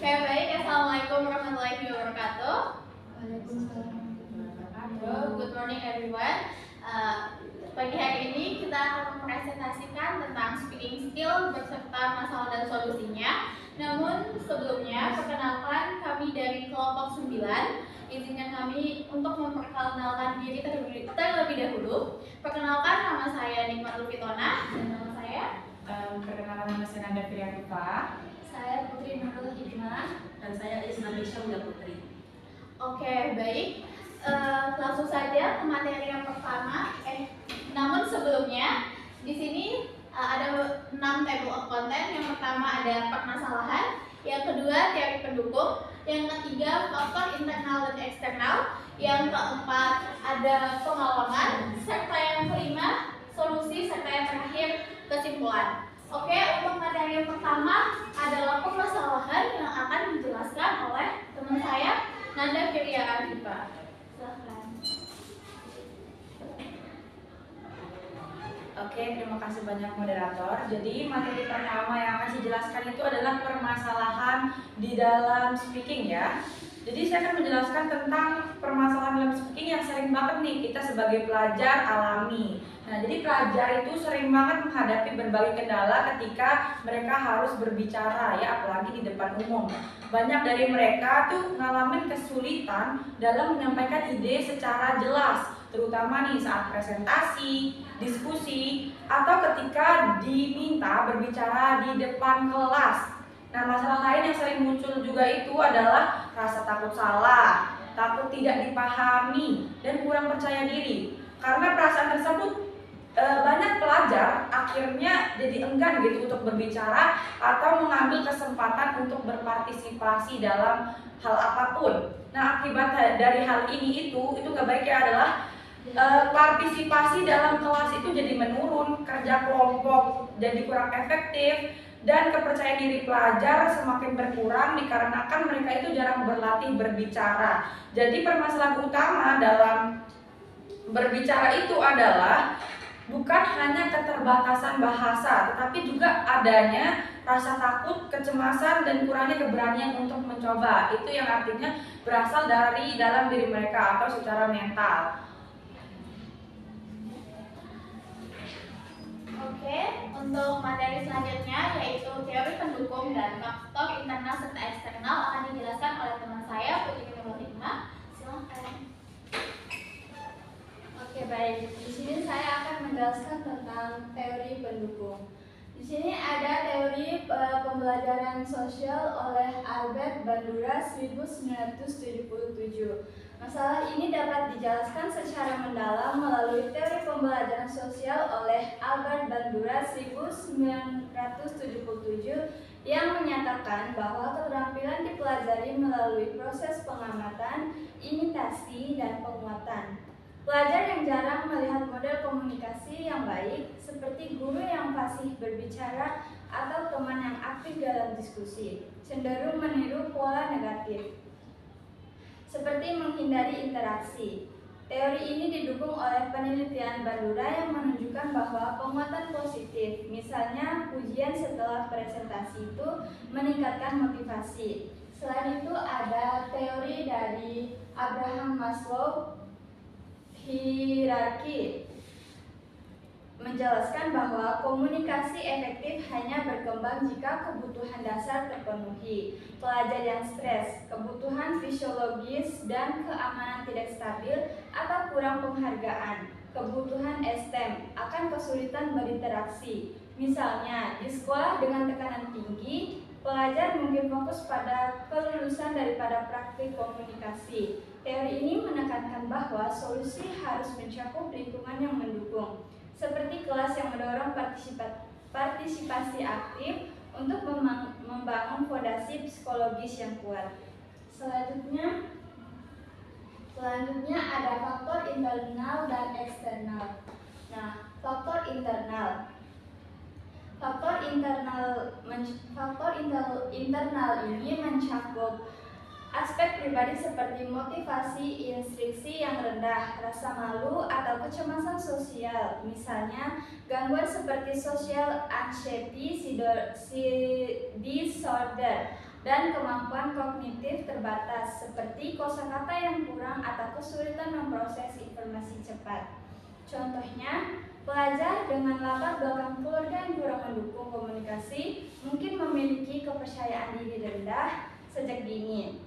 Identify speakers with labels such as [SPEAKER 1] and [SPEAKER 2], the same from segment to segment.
[SPEAKER 1] Oke, baik. Assalamualaikum warahmatullahi wabarakatuh.
[SPEAKER 2] Waalaikumsalam.
[SPEAKER 1] Good morning everyone. Pagi hari ini kita akan mempresentasikan tentang speaking skill beserta masalah dan solusinya. Namun sebelumnya, perkenalkan kami dari kelompok 9. Izinkan kami untuk memperkenalkan diri terlebih dahulu. Perkenalkan, nama saya Nikmatul Fitona dan nama saya
[SPEAKER 2] Perkenalkan, nama saya Nanda Priyakupa.
[SPEAKER 1] Saya Putri Nurul Hikmah.
[SPEAKER 3] Dan saya Isna Misha Putri.
[SPEAKER 1] Oke, baik. Langsung saja ke materi yang pertama. Namun sebelumnya, di sini ada 6 table of content. Yang pertama ada permasalahan, yang kedua teori pendukung, yang ketiga faktor internal dan eksternal, yang keempat ada pengalaman, serta yang kelima solusi, serta yang terakhir kesimpulan. Oke, untuk materi yang pertama adalah permasalahan yang akan dijelaskan oleh teman saya Nanda Firya Arifah. Silahkan.
[SPEAKER 2] Oke, terima kasih banyak moderator. Jadi materi pertama yang akan saya jelaskan itu adalah permasalahan di dalam speaking ya. Jadi saya akan menjelaskan tentang permasalahan dalam speaking yang sering banget nih kita sebagai pelajar alami. Nah, jadi pelajar itu sering banget menghadapi berbagai kendala ketika mereka harus berbicara ya, apalagi di depan umum. Banyak dari mereka tuh ngalamin kesulitan dalam menyampaikan ide secara jelas, terutama nih saat presentasi, diskusi, atau ketika diminta berbicara di depan kelas. Nah, masalah lain yang sering muncul juga itu adalah rasa takut salah, takut tidak dipahami, dan kurang percaya diri. Karena perasaan tersebut banyak pelajar akhirnya jadi enggan gitu untuk berbicara atau mengambil kesempatan untuk berpartisipasi dalam hal apapun. Nah, akibat dari hal ini itu gak baiknya adalah partisipasi dalam kelas itu jadi menurun, kerja kelompok jadi kurang efektif, dan kepercayaan diri pelajar semakin berkurang dikarenakan mereka itu jarang berlatih berbicara. Jadi permasalahan utama dalam berbicara itu adalah bukan hanya keterbatasan bahasa, tetapi juga adanya rasa takut, kecemasan, dan kurangnya keberanian untuk mencoba. Itu yang artinya berasal dari dalam diri mereka atau secara mental.
[SPEAKER 1] Oke, untuk materi selanjutnya yaitu teori pendukung dan faktor internal serta eksternal akan dijelaskan oleh teman saya Putri Nurul Hikmah. Silakan.
[SPEAKER 4] Oke, baik. Di sini saya akan menjelaskan tentang teori pendukung. Di sini ada teori pembelajaran sosial oleh Albert Bandura 1977. Masalah ini dapat dijelaskan secara mendalam melalui teori pembelajaran sosial oleh Albert Bandura 1977 yang menyatakan bahwa keterampilan dipelajari melalui proses pengamatan, imitasi, dan penguatan. Pelajar yang jarang melihat model komunikasi yang baik, seperti guru yang fasih berbicara atau teman yang aktif dalam diskusi, cenderung meniru pola negatif, seperti menghindari interaksi. Teori ini didukung oleh penelitian Bandura yang menunjukkan bahwa penguatan positif, misalnya pujian setelah presentasi itu meningkatkan motivasi. Selain itu ada teori dari Abraham Maslow, hierarki, menjelaskan bahwa komunikasi efektif hanya berkembang jika kebutuhan dasar terpenuhi. Pelajar yang stres, kebutuhan fisiologis dan keamanan tidak stabil atau kurang penghargaan, kebutuhan STEM akan kesulitan berinteraksi. Misalnya, di sekolah dengan tekanan tinggi, pelajar mungkin fokus pada kelulusan daripada praktik komunikasi. Teori ini menekankan bahwa solusi harus mencakup lingkungan yang mendukung, seperti kelas yang mendorong partisipasi aktif untuk membangun fondasi psikologis yang kuat. Selanjutnya ada faktor internal dan eksternal. Nah, faktor internal ini mencakup aspek pribadi seperti motivasi, instruksi yang rendah, rasa malu, atau kecemasan sosial. Misalnya, gangguan seperti social anxiety disorder dan kemampuan kognitif terbatas seperti kosakata yang kurang atau kesulitan memproses informasi cepat. Contohnya, pelajar dengan latar belakang keluarga yang kurang mendukung komunikasi mungkin memiliki kepercayaan diri rendah sejak dini.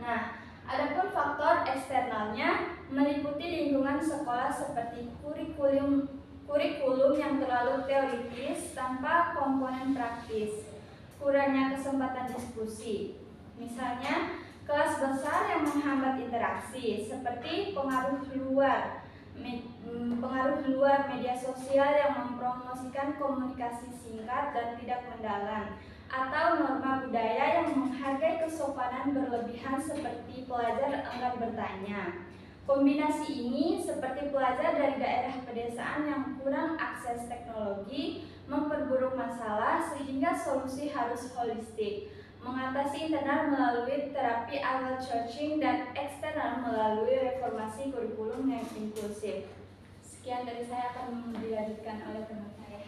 [SPEAKER 4] Nah, adapun faktor eksternalnya meliputi lingkungan sekolah seperti kurikulum yang terlalu teoritis tanpa komponen praktis, kurangnya kesempatan diskusi. Misalnya, kelas besar yang menghambat interaksi seperti pengaruh luar media sosial yang mempromosikan komunikasi singkat dan tidak mendalam, atau norma budaya yang menghargai kesopanan berlebihan seperti pelajar enggan bertanya. Kombinasi ini seperti pelajar dari daerah pedesaan yang kurang akses teknologi memperburuk masalah sehingga solusi harus holistik, mengatasi internal melalui terapi outsourcing dan eksternal melalui reformasi kurikulum yang inklusif. Sekian dari saya, akan dilanjutkan oleh teman saya.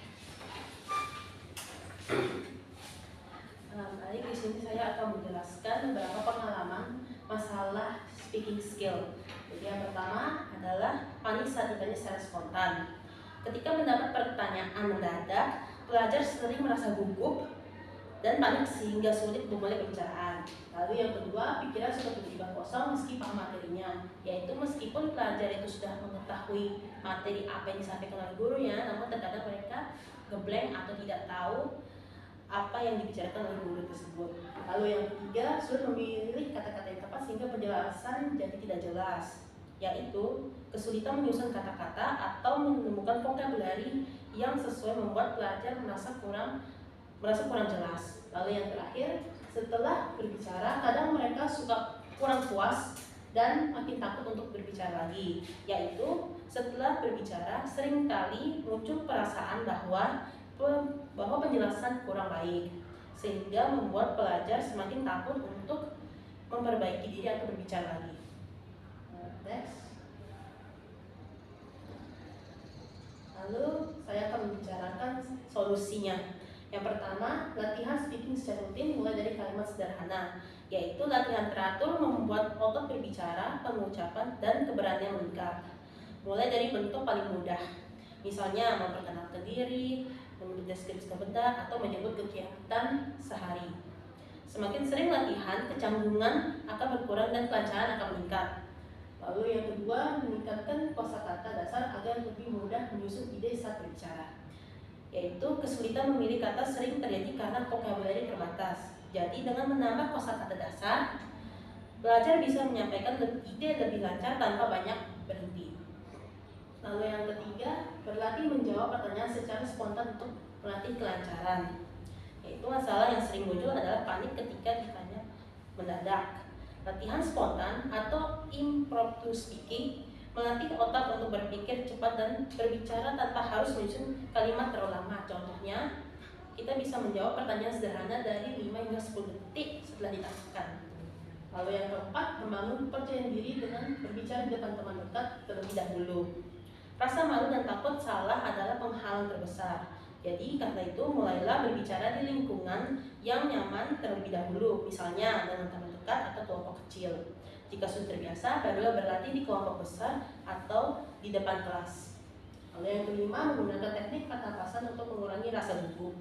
[SPEAKER 3] Baik, di sini saya akan menjelaskan beberapa pengalaman masalah speaking skill. Jadi yang pertama adalah panik saat ditanya secara spontan. Ketika mendapat pertanyaan mendadak, pelajar sering merasa gugup dan panik sehingga sulit memulai pembicaraan. Lalu yang kedua, pikiran suka tiba-tiba kosong meski paham materinya, yaitu meskipun pelajar itu sudah mengetahui materi apa yang disampaikan oleh gurunya, namun terkadang mereka ngeblank atau tidak tahu apa yang dibicarakan oleh guru tersebut. Lalu yang ketiga, sulit memilih kata-kata yang tepat sehingga penjelasan jadi tidak jelas, yaitu kesulitan menyusun kata-kata atau menemukan vokabulari yang sesuai membuat pelajar merasa kurang jelas. Lalu yang terakhir, setelah berbicara kadang mereka suka kurang puas dan makin takut untuk berbicara lagi, yaitu setelah berbicara seringkali muncul perasaan bahwa penjelasan kurang baik, sehingga membuat pelajar semakin takut untuk memperbaiki diri atau berbicara lagi. Next. Lalu saya akan membicarakan solusinya. Yang pertama, latihan speaking secara rutin mulai dari kalimat sederhana, yaitu latihan teratur membuat otot berbicara, pengucapan, dan keberanian meningkat. Mulai dari bentuk paling mudah, misalnya memperkenalkan diri, menyebut deskripsi benda, atau menyebut kegiatan sehari. Semakin sering latihan, kecanggungan akan berkurang dan kelancaran akan meningkat. Lalu yang kedua, meningkatkan kosakata dasar agar lebih mudah menyusun ide saat berbicara, yaitu kesulitan memilih kata sering terjadi karena vokabulari terbatas. Jadi dengan menambah kosakata dasar, pelajar bisa menyampaikan ide lebih lancar tanpa banyak berhenti. Lalu yang ketiga, berlatih menjawab pertanyaan secara spontan untuk melatih kelancaran, yaitu masalah yang sering muncul adalah panik ketika ditanya mendadak. Latihan spontan atau impromptu speaking melatih otak untuk berpikir cepat dan berbicara tanpa harus menyusun kalimat terlalu lama. Contohnya, kita bisa menjawab pertanyaan sederhana dari 5 hingga 10 detik setelah ditanyakan. Lalu yang keempat, membangun kepercayaan diri dengan berbicara di depan teman dekat terlebih dahulu. Rasa malu dan takut salah adalah penghalang terbesar. Jadi karena itu mulailah berbicara di lingkungan yang nyaman terlebih dahulu, misalnya dengan teman dekat atau kelompok kecil. Jika sudah terbiasa, barulah berlatih di kelompok besar atau di depan kelas. Lalu yang kelima, menggunakan teknik pernapasan untuk mengurangi rasa gugup.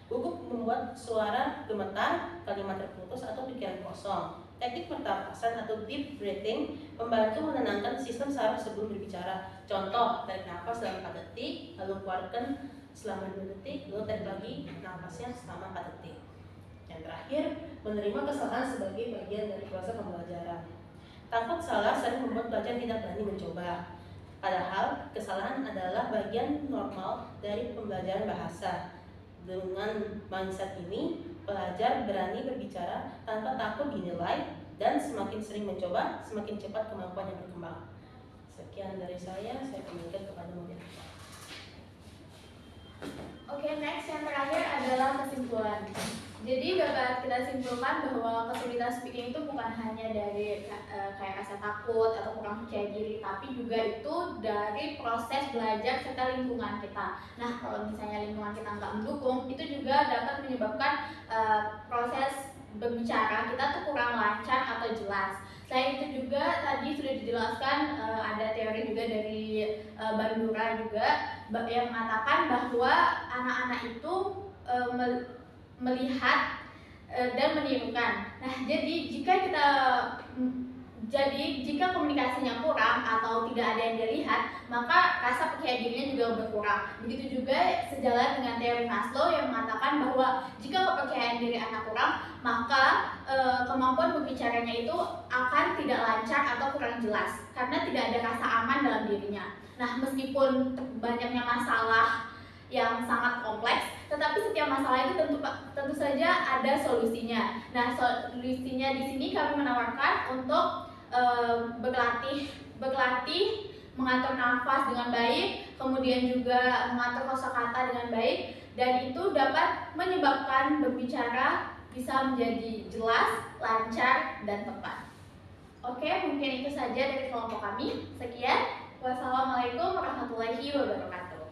[SPEAKER 3] Gugup membuat suara gemetar, kalimat terputus atau pikiran kosong. Teknik pernapasan atau deep breathing membantu menenangkan sistem saraf sebelum berbicara. Contoh, tarik nafas selama 4 detik, lalu keluarkan selama 2 detik, lalu tarik lagi nafasnya selama 4 detik. Yang terakhir, menerima kesalahan sebagai bagian dari proses pembelajaran. Takut salah sering membuat pelajar tidak berani mencoba. Padahal, kesalahan adalah bagian normal dari pembelajaran bahasa. Dengan mindset ini, pelajar berani berbicara tanpa takut dinilai, dan semakin sering mencoba, semakin cepat kemampuan yang berkembang. Sekian dari saya kembalikan kepada moderator.
[SPEAKER 1] Oke, next yang terakhir adalah kesimpulan. Jadi dapat kita simpulkan bahwa kesulitan speaking itu bukan hanya dari kayak rasa takut atau kurang percaya diri, tapi juga itu dari proses belajar serta lingkungan kita. Nah, kalau misalnya lingkungan kita nggak mendukung, itu juga dapat menyebabkan proses juga tadi sudah dijelaskan, ada teori juga dari Bandura juga yang mengatakan bahwa anak-anak itu melihat dan menirukan. Nah, jika komunikasinya kurang atau tidak ada yang dilihat, maka rasa percaya dirinya juga berkurang. Begitu juga sejalan dengan teori Maslow yang mengatakan bahwa jika kepercayaan diri anak kurang, maka kemampuan berbicaranya itu akan tidak lancar atau kurang jelas karena tidak ada rasa aman dalam dirinya. Nah, meskipun banyaknya masalah yang sangat kompleks, tetapi setiap masalah itu tentu saja ada solusinya. Nah, solusinya di sini kami menawarkan untuk berlatih mengatur nafas dengan baik, kemudian juga mengatur kosakata dengan baik, dan itu dapat menyebabkan berbicara bisa menjadi jelas, lancar, dan tepat. Oke, mungkin itu saja dari kelompok kami. Sekian. Wassalamualaikum warahmatullahi wabarakatuh.